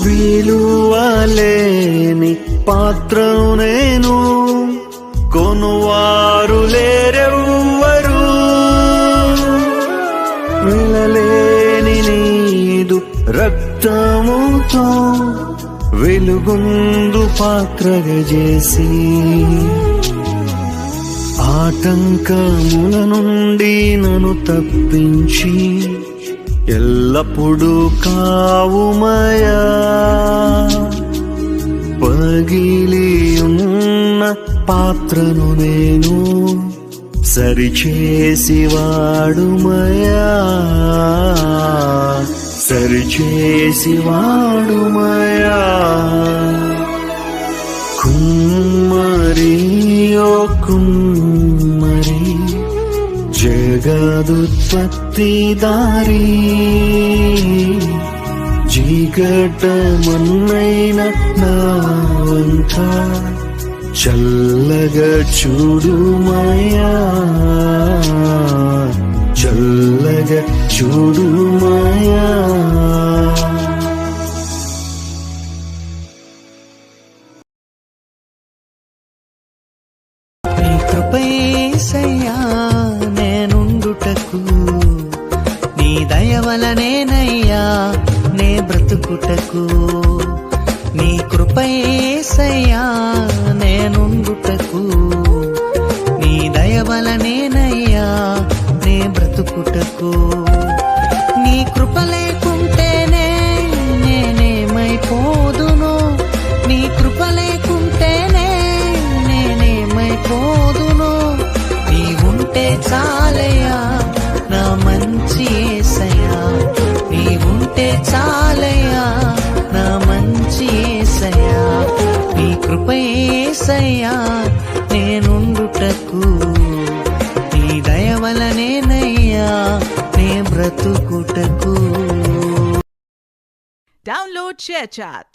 విలువలేని పాత్రను నేను, కొనువారు లేరెవ్వరు. వెలలేని నీదు రక్తముతో వెలుగొందు పాత్రగా చేసి, ఆటంకముల నుండి నన్ను తప్పించి ఎల్లప్పుడూ కావుమయా. పగిలి ఉన్న పాత్రను నేను సరిచేసి వాడుమయా, సరిచేసి వాడుమయా. కుమ్మరి ఓ కుమ్మరి, జగదుత్పత్తి దారి, జీకటమన్నైన నా వంక చల్లగా చూడుమయా, చల్లగా చూడుమయా. నీ కృపయేసయ్యా నేనుండుటకు, నీ దయ వలనేనయ్యా నే బ్రతుకుటకు. నీ కృపయేసయ్యా నేనుండుటకు, నీ దయ వలనేనయ్యా నే బ్రతుకుటకు. నీ కృప లేకుంటేనే నేనేమైపోదును, నీ కృప లేకుంటేనే నేనేమైపోదును. నీవుంటే చాలయ్యా నా మంచి యేసయ్యా, నీవుంటే చాలయ్యా నా మంచి యేసయ్యా. నీ కృప యేసయ్యా నేనుండుటకు, నీ దయ వలనేనయ్యా నే బ్రతుకుటకు. Download ShareChat.